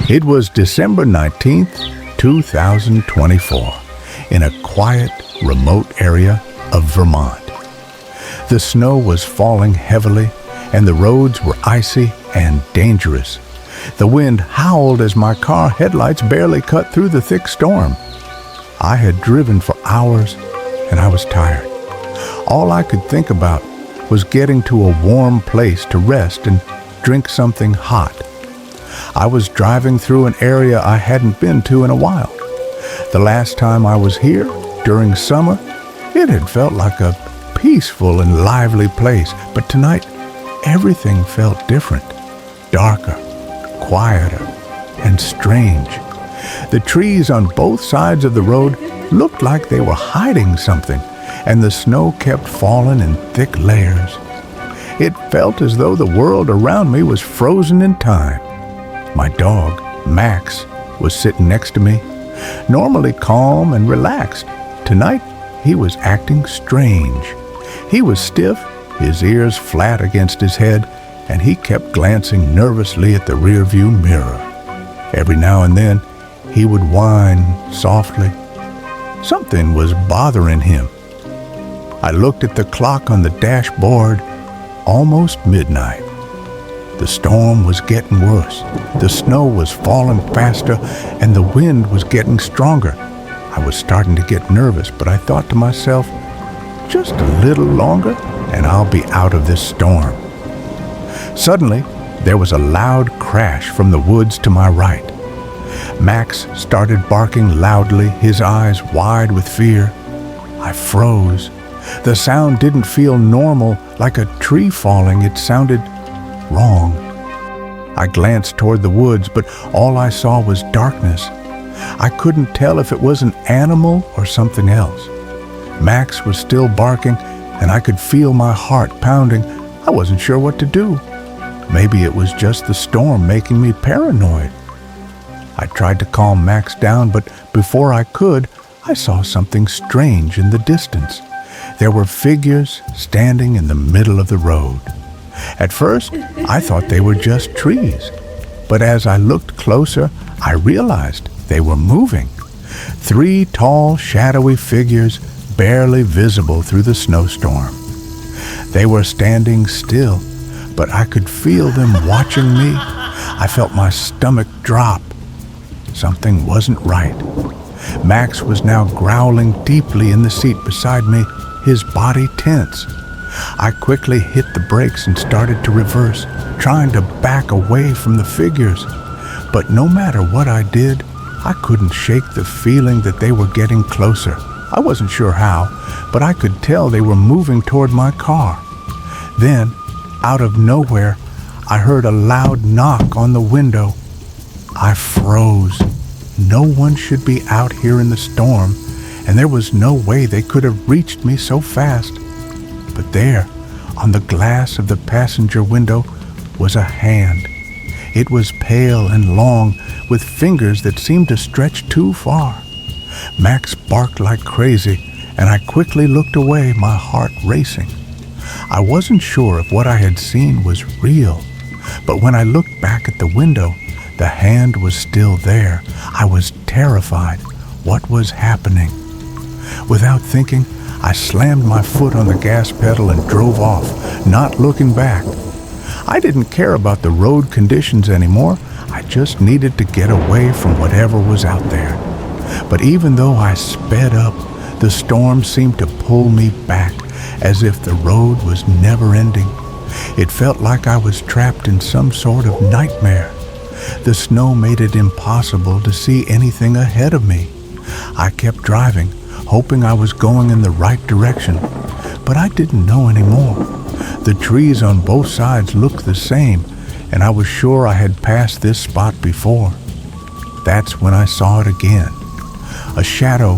It was December 19th, 2024, in a quiet, remote area of Vermont. The snow was falling heavily, and the roads were icy and dangerous. The wind howled as my car headlights barely cut through the thick storm. I had driven for hours, and I was tired. All I could think about was getting to a warm place to rest and drink something hot. I was driving through an area I hadn't been to in a while. The last time I was here, during summer, it had felt like a peaceful and lively place, but tonight, everything felt different, darker, quieter, and strange. The trees on both sides of the road looked like they were hiding something, and the snow kept falling in thick layers. It felt as though the world around me was frozen in time. My dog, Max, was sitting next to me, normally calm and relaxed. Tonight, he was acting strange. He was stiff, his ears flat against his head, and he kept glancing nervously at the rearview mirror. Every now and then, he would whine softly. Something was bothering him. I looked at the clock on the dashboard. Almost midnight. The storm was getting worse. The snow was falling faster, and the wind was getting stronger. I was starting to get nervous, but I thought to myself, just a little longer, and I'll be out of this storm. Suddenly, there was a loud crash from the woods to my right. Max started barking loudly, his eyes wide with fear. I froze. The sound didn't feel normal, like a tree falling. It sounded wrong. I glanced toward the woods, but all I saw was darkness. I couldn't tell if it was an animal or something else. Max was still barking, and I could feel my heart pounding. I wasn't sure what to do. Maybe it was just the storm making me paranoid. I tried to calm Max down, but before I could, I saw something strange in the distance. There were figures standing in the middle of the road. At first, I thought they were just trees. But as I looked closer, I realized they were moving. 3 tall, shadowy figures, barely visible through the snowstorm. They were standing still, but I could feel them watching me. I felt my stomach drop. Something wasn't right. Max was now growling deeply in the seat beside me, his body tense. I quickly hit the brakes and started to reverse, trying to back away from the figures. But no matter what I did, I couldn't shake the feeling that they were getting closer. I wasn't sure how, but I could tell they were moving toward my car. Then, out of nowhere, I heard a loud knock on the window. I froze. No one should be out here in the storm, and there was no way they could have reached me so fast. But there, on the glass of the passenger window, was a hand. It was pale and long, with fingers that seemed to stretch too far. Max barked like crazy, and I quickly looked away, my heart racing. I wasn't sure if what I had seen was real, but when I looked back at the window, the hand was still there. I was terrified. What was happening? Without thinking, I slammed my foot on the gas pedal and drove off, not looking back. I didn't care about the road conditions anymore. I just needed to get away from whatever was out there. But even though I sped up, the storm seemed to pull me back, as if the road was never ending. It felt like I was trapped in some sort of nightmare. The snow made it impossible to see anything ahead of me. I kept driving, hoping I was going in the right direction, but I didn't know anymore. The trees on both sides looked the same, and I was sure I had passed this spot before. That's when I saw it again. A shadow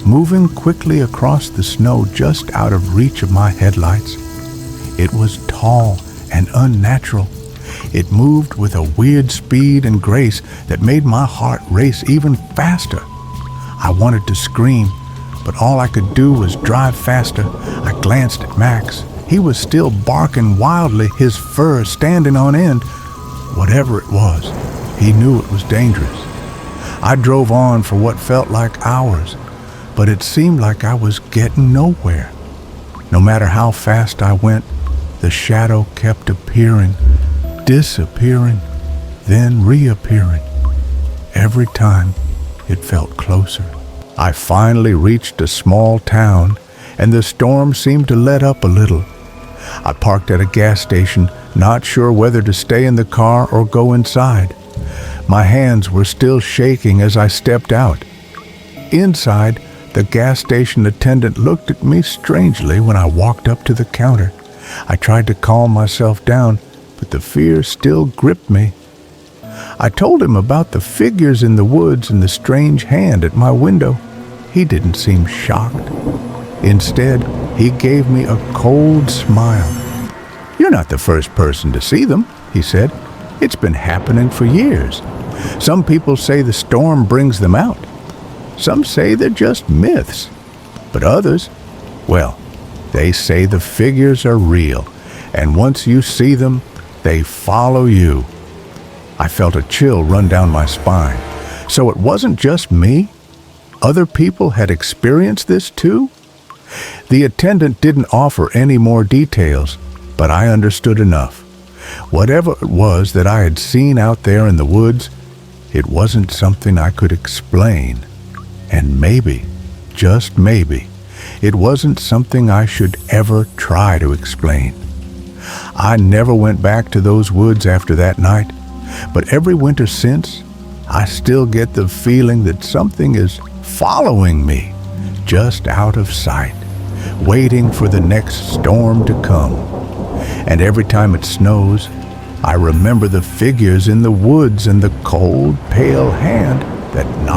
moving quickly across the snow just out of reach of my headlights. It was tall and unnatural. It moved with a weird speed and grace that made my heart race even faster. I wanted to scream, but all I could do was drive faster. I glanced at Max. He was still barking wildly, his fur standing on end. Whatever it was, He knew it was dangerous. I drove on for what felt like hours, but it seemed like I was getting nowhere. No matter how fast I went, the shadow kept appearing, disappearing, then reappearing. Every time it felt closer. I finally reached a small town, and the storm seemed to let up a little. I parked at a gas station, not sure whether to stay in the car or go inside. My hands were still shaking as I stepped out. Inside, the gas station attendant looked at me strangely when I walked up to the counter. I tried to calm myself down, but the fear still gripped me. I told him about the figures in the woods and the strange hand at my window. He didn't seem shocked. Instead, he gave me a cold smile. "You're not the first person to see them," he said. "It's been happening for years. Some people say the storm brings them out. Some say they're just myths. But others, well, they say the figures are real, and once you see them, they follow you." I felt a chill run down my spine. So it wasn't just me? Other people had experienced this too? The attendant didn't offer any more details, but I understood enough. Whatever it was that I had seen out there in the woods, it wasn't something I could explain. And maybe, just maybe, it wasn't something I should ever try to explain. I never went back to those woods after that night, but every winter since, I still get the feeling that something is following me, just out of sight, waiting for the next storm to come. And every time it snows, I remember the figures in the woods and the cold, pale hand that knocks